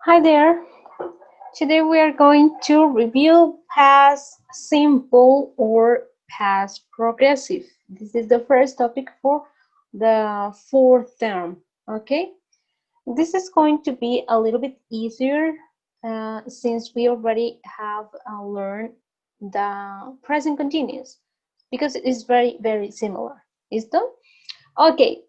Hi there. Today we are going to review past simple or past progressive. This is the first topic for the fourth term. Okay, this is going to be a little bit easier since we already have learned the present continuous because it is very similar. ¿Listo? Okay.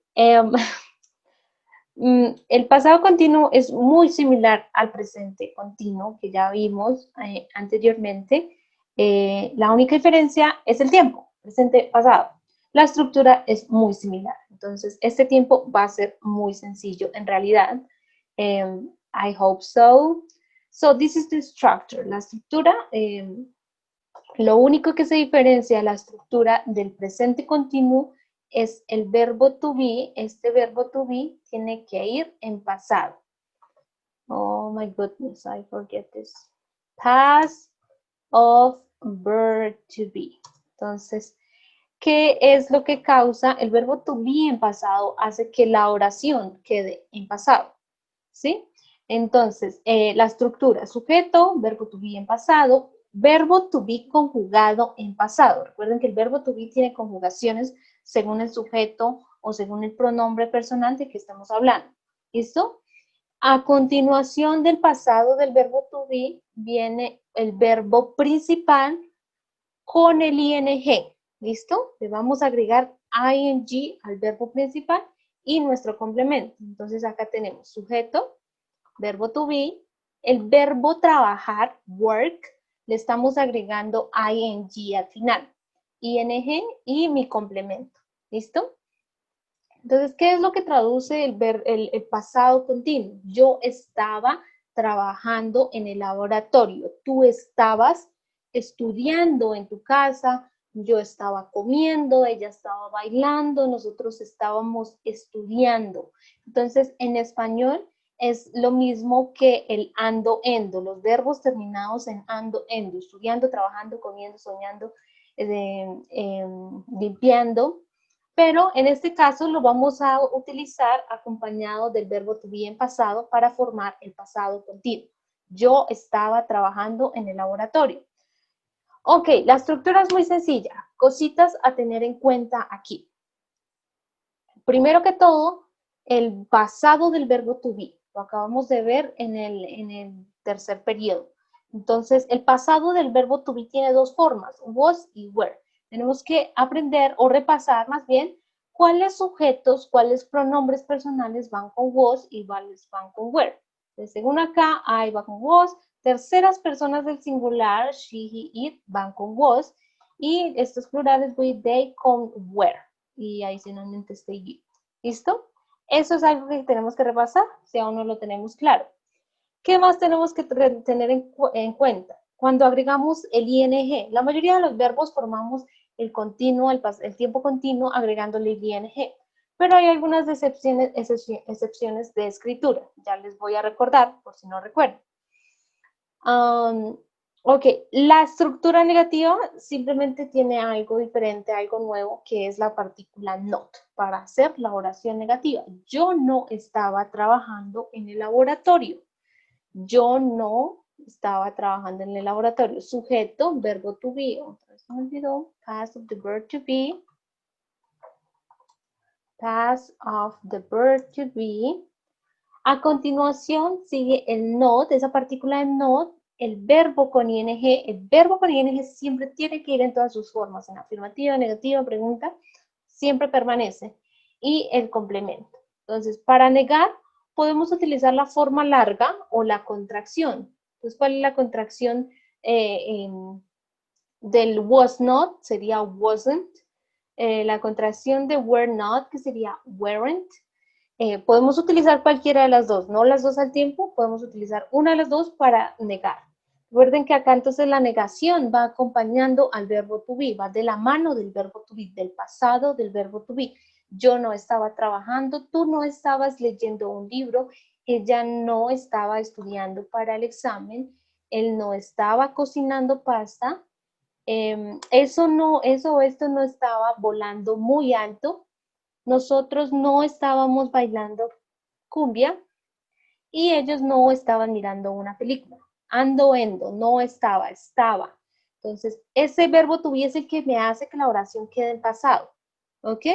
El pasado continuo es muy similar al presente continuo que ya vimos anteriormente. La única diferencia es el tiempo, presente, pasado. La estructura es muy similar. Entonces, este tiempo va a ser muy sencillo en realidad. I hope so. So, this is the structure. La estructura, lo único que se diferencia de la estructura del presente continuo es el verbo to be. Este verbo to be tiene que ir en pasado. Oh my goodness, I forget this. Past of verb to be. Entonces, ¿qué es lo que causa el verbo to be en pasado? Hace que la oración quede en pasado. ¿Sí? Entonces, la estructura, sujeto, verbo to be en pasado, verbo to be conjugado en pasado. Recuerden que el verbo to be tiene conjugaciones según el sujeto o según el pronombre personal de que estamos hablando. ¿Listo? A continuación del pasado del verbo to be viene el verbo principal con el ing. ¿Listo? Le vamos a agregar ing al verbo principal y nuestro complemento. Entonces acá tenemos sujeto, verbo to be, el verbo trabajar, work, le estamos agregando ing al final, ing y mi complemento. ¿Listo? Entonces, ¿qué es lo que traduce el pasado continuo? Yo estaba trabajando en el laboratorio, tú estabas estudiando en tu casa, yo estaba comiendo, ella estaba bailando, nosotros estábamos estudiando. Entonces, en español es lo mismo que el ando, endo, los verbos terminados en ando, endo, estudiando, trabajando, comiendo, soñando, limpiando, pero en este caso lo vamos a utilizar acompañado del verbo to be en pasado para formar el pasado continuo. Yo estaba trabajando en el laboratorio. Ok, la estructura es muy sencilla. Cositas a tener en cuenta aquí. Primero que todo, el pasado del verbo to be. Lo acabamos de ver en el tercer periodo. Entonces, el pasado del verbo to be tiene dos formas, was y were. Tenemos que aprender o repasar más bien cuáles sujetos, cuáles pronombres personales van con was y cuáles van con were. Entonces, según acá, I va con was, terceras personas del singular, she, he, it van con was, y estos plurales we, they con were. Y adicionalmente este you. ¿Listo? Eso es algo que tenemos que repasar, si aún no lo tenemos claro. ¿Qué más tenemos que tener en cuenta? Cuando agregamos el ing, la mayoría de los verbos formamos el continuo, el tiempo continuo agregándole el ing. Pero hay algunas excepciones de escritura. Ya les voy a recordar, por si no recuerdan. Ok, la estructura negativa simplemente tiene algo diferente, algo nuevo, que es la partícula not, para hacer la oración negativa. Yo no estaba trabajando en el laboratorio. Yo no estaba trabajando en el laboratorio. Sujeto, verbo to be. Otra vez me olvidó. Past of the verb to be. Past of the verb to be. A continuación sigue el not, esa partícula de not, el verbo con ing. El verbo con ing siempre tiene que ir en todas sus formas, en afirmativa, negativa, pregunta, siempre permanece. Y el complemento. Entonces, para negar, podemos utilizar la forma larga o la contracción. Entonces, ¿cuál es la contracción del was not? Sería wasn't. La contracción de were not, que sería weren't. Podemos utilizar cualquiera de las dos, no las dos al tiempo, podemos utilizar una de las dos para negar. Recuerden que acá entonces la negación va acompañando al verbo to be, va de la mano del verbo to be, del pasado del verbo to be. Yo no estaba trabajando, tú no estabas leyendo un libro, ella no estaba estudiando para el examen, él no estaba cocinando pasta, esto no estaba volando muy alto, nosotros no estábamos bailando cumbia y ellos no estaban mirando una película. Ando, endo, no estaba, estaba. Entonces, ese verbo to be es el que me hace que la oración quede en pasado. ¿Ok?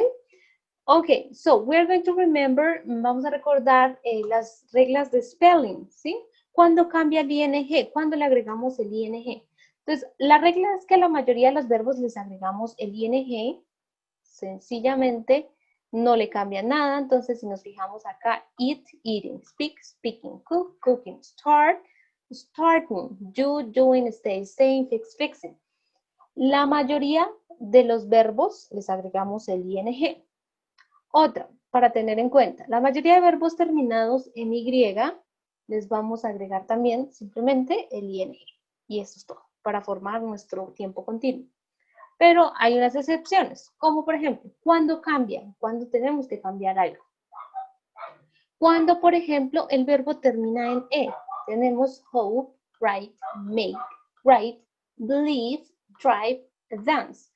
Ok, so we're going to remember, vamos a recordar las reglas de spelling, ¿sí? ¿Cuándo cambia el ing? ¿Cuándo le agregamos el ing? Entonces, la regla es que a la mayoría de los verbos les agregamos el ing, sencillamente no le cambia nada. Entonces, si nos fijamos acá, eat, eating, speak, speaking, cook, cooking, start, starting, do, doing, stay, staying, fix, fixing. La mayoría de los verbos les agregamos el ing. Otra, para tener en cuenta, la mayoría de verbos terminados en Y les vamos a agregar también simplemente el ing. Y eso es todo, para formar nuestro tiempo continuo. Pero hay unas excepciones, como por ejemplo, ¿cuándo cambian? ¿Cuándo tenemos que cambiar algo? Cuando, por ejemplo, el verbo termina en E. Tenemos hope, write, make, write, believe, drive, dance.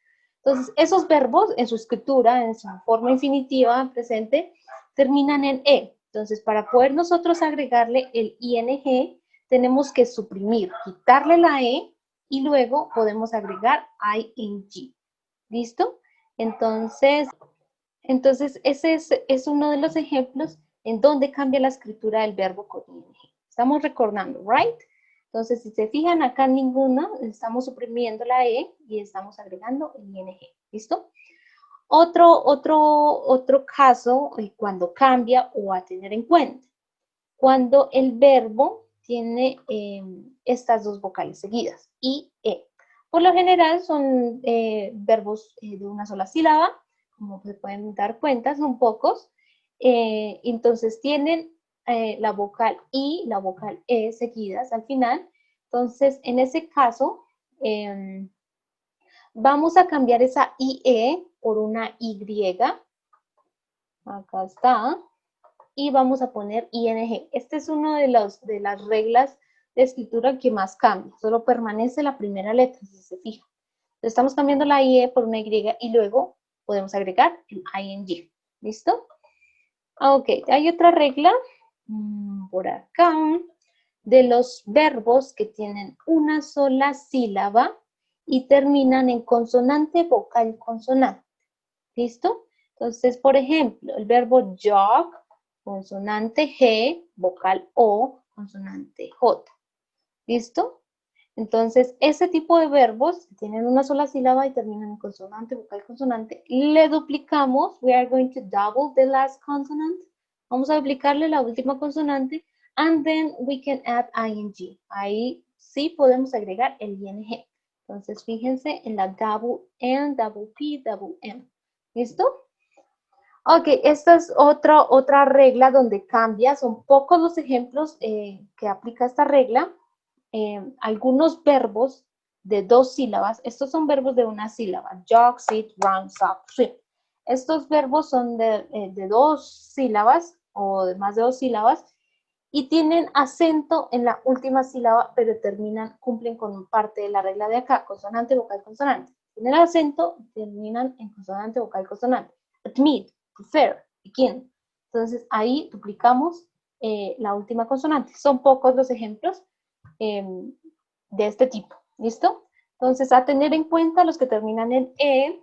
Entonces, esos verbos en su escritura, en su forma infinitiva presente, terminan en E. Entonces, para poder nosotros agregarle el ing, tenemos que suprimir, quitarle la E y luego podemos agregar ing. ¿Listo? Entonces ese es uno de los ejemplos en donde cambia la escritura del verbo con ing. Estamos recordando, right? Entonces, si se fijan acá en ninguna, estamos suprimiendo la E y estamos agregando el ing. ¿Listo? Otro caso, cuando cambia o a tener en cuenta. Cuando el verbo tiene estas dos vocales seguidas, I, E. Por lo general son verbos de una sola sílaba, como se pueden dar cuenta, son pocos. Entonces tienen la vocal I, la vocal E seguidas al final. Entonces, en ese caso, vamos a cambiar esa IE por una Y. Acá está. Y vamos a poner ing. Este es uno de las reglas de escritura que más cambia. Solo permanece la primera letra, si se fijan. Estamos cambiando la IE por una Y y luego podemos agregar el ing. ¿Listo? Ok, hay otra regla por acá de los verbos que tienen una sola sílaba y terminan en consonante, vocal, consonante. ¿Listo? Entonces, por ejemplo, el verbo jog, consonante G, vocal O, consonante J. ¿Listo? Entonces, ese tipo de verbos tienen una sola sílaba y terminan en consonante, vocal, consonante. Le duplicamos, we are going to double the last consonant. Vamos a duplicarle la última consonante, and then we can add ing. Ahí sí podemos agregar el ing. Entonces, fíjense en la double N, double P, double M. ¿Listo? Ok, esta es otra regla donde cambia. Son pocos los ejemplos que aplica esta regla. Algunos verbos de dos sílabas, estos son verbos de una sílaba, jog, sit, run, suck, swim. Estos verbos son de dos sílabas o de más de dos sílabas y tienen acento en la última sílaba, pero cumplen con parte de la regla de acá, consonante, vocal, consonante. Tienen acento, terminan en consonante, vocal, consonante. Admit, prefer, begin. Entonces ahí duplicamos la última consonante. Son pocos los ejemplos de este tipo. ¿Listo? Entonces, a tener en cuenta los que terminan en E,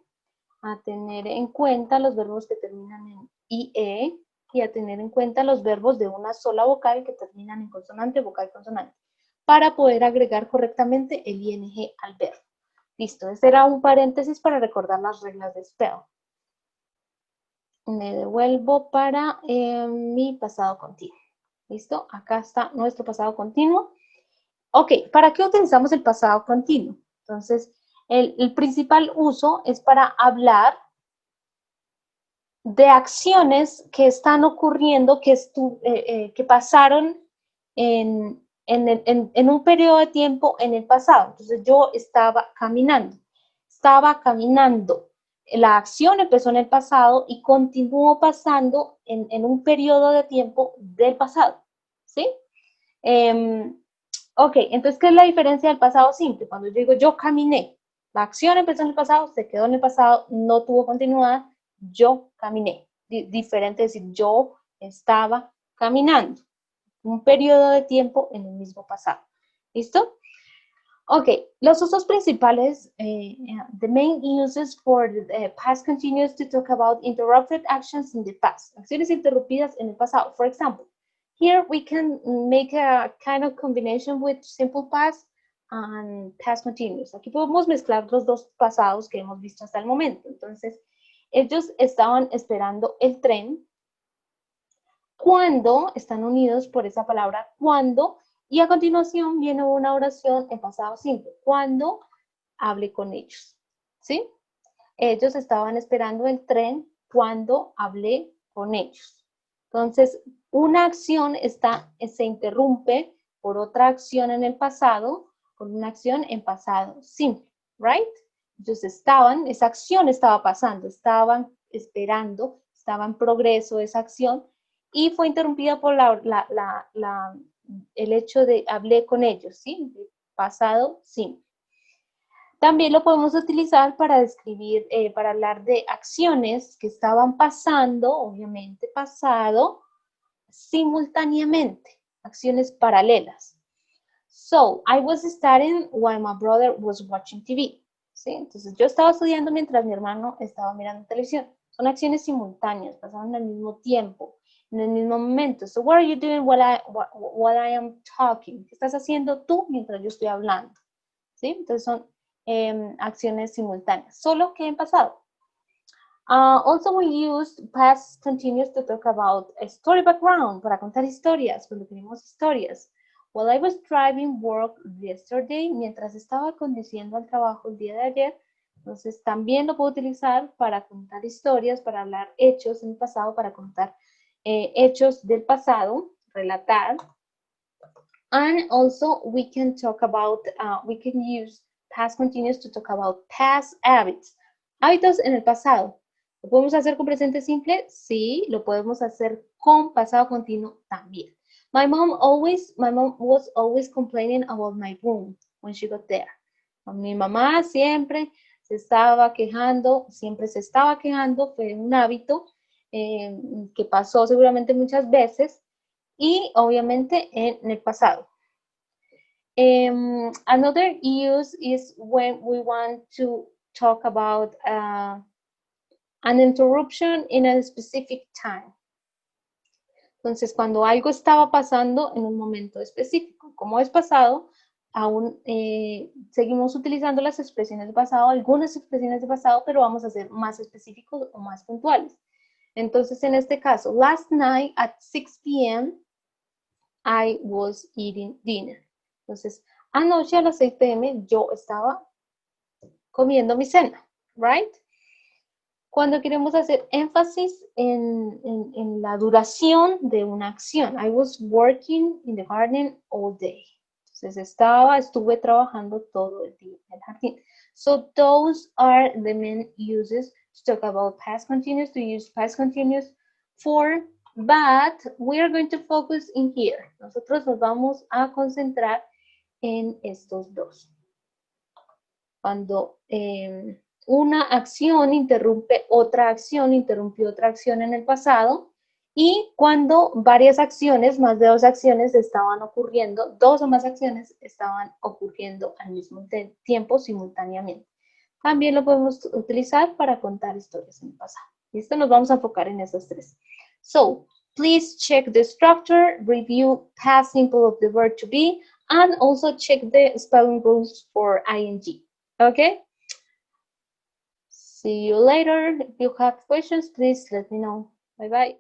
a tener en cuenta los verbos que terminan en IE y a tener en cuenta los verbos de una sola vocal que terminan en consonante, vocal, consonante, para poder agregar correctamente el ing al verbo. Listo, este era un paréntesis para recordar las reglas de spell. Me devuelvo para mi pasado continuo. ¿Listo? Acá está nuestro pasado continuo. Ok, ¿para qué utilizamos el pasado continuo? Entonces, el principal uso es para hablar de acciones que están ocurriendo, que pasaron en un periodo de tiempo en el pasado. Entonces, yo estaba caminando. La acción empezó en el pasado y continuó pasando en un periodo de tiempo del pasado. ¿Sí? Ok, entonces, ¿qué es la diferencia del pasado simple? Cuando yo digo yo caminé, la acción empezó en el pasado, se quedó en el pasado, no tuvo continuidad, yo caminé. Diferente decir yo estaba caminando. un periodo de tiempo en el mismo pasado. ¿Listo? Ok, los usos principales, the main uses for the past continuous to talk about interrupted actions in the past, acciones interrumpidas en el pasado. For example, here we can make a kind of combination with simple past and past continuous. Aquí podemos mezclar los dos pasados que hemos visto hasta el momento. Entonces, ellos estaban esperando el tren cuando, están unidos por esa palabra cuando, y a continuación viene una oración en pasado simple, cuando hablé con ellos, ¿sí? Ellos estaban esperando el tren cuando hablé con ellos. Entonces, una acción se interrumpe por otra acción en el pasado, con una acción en pasado simple, right? Ellos esa acción estaba pasando, estaban esperando, estaba en progreso esa acción y fue interrumpida por el hecho de hablé con ellos, ¿sí? Pasado simple. También lo podemos utilizar para describir, para hablar de acciones que estaban pasando, obviamente pasado, simultáneamente, acciones paralelas. So, I was studying while my brother was watching TV. ¿Sí? Entonces, yo estaba estudiando mientras mi hermano estaba mirando televisión. Son acciones simultáneas, pasaron al mismo tiempo, en el mismo momento. So, what are you doing while I am talking? ¿Qué estás haciendo tú mientras yo estoy hablando? ¿Sí? Entonces, son acciones simultáneas, solo que en pasado. Also, we use past continuous to talk about a story background, para contar historias, cuando tenemos historias. While I was driving work yesterday, mientras estaba conduciendo al trabajo el día de ayer, entonces también lo puedo utilizar para contar historias, para hablar hechos en el pasado, para contar hechos del pasado, relatar. And also we can talk about, we can use past continuous to talk about past habits. Hábitos en el pasado. ¿Lo podemos hacer con presente simple? Sí, lo podemos hacer con pasado continuo también. My mom was always complaining about my room when she got there. Mi mamá siempre se estaba quejando, fue un hábito que pasó seguramente muchas veces y obviamente en el pasado. Another use is when we want to talk about an interruption in a specific time. Entonces, cuando algo estaba pasando en un momento específico, como es pasado, aún seguimos utilizando las expresiones de pasado, algunas expresiones de pasado, pero vamos a ser más específicos o más puntuales. Entonces, en este caso, last night at 6 p.m. I was eating dinner. Entonces, anoche a las 6 p.m. yo estaba comiendo mi cena, right? Cuando queremos hacer énfasis en la duración de una acción. I was working in the garden all day. Entonces, estuve trabajando todo el día en el jardín. So, those are the main uses to talk about past continuous, to use past continuous for, but we are going to focus in here. Nosotros nos vamos a concentrar en estos dos. Cuando una acción interrumpe otra acción, interrumpió otra acción en el pasado, y cuando varias acciones, más de dos acciones estaban ocurriendo, dos o más acciones estaban ocurriendo al mismo tiempo, simultáneamente. También lo podemos utilizar para contar historias en el pasado. ¿Listo? Nos vamos a enfocar en esos tres. So, please check the structure, review past simple of the verb to be, and also check the spelling rules for ing. Okay? See you later. If you have questions, please let me know. Bye-bye.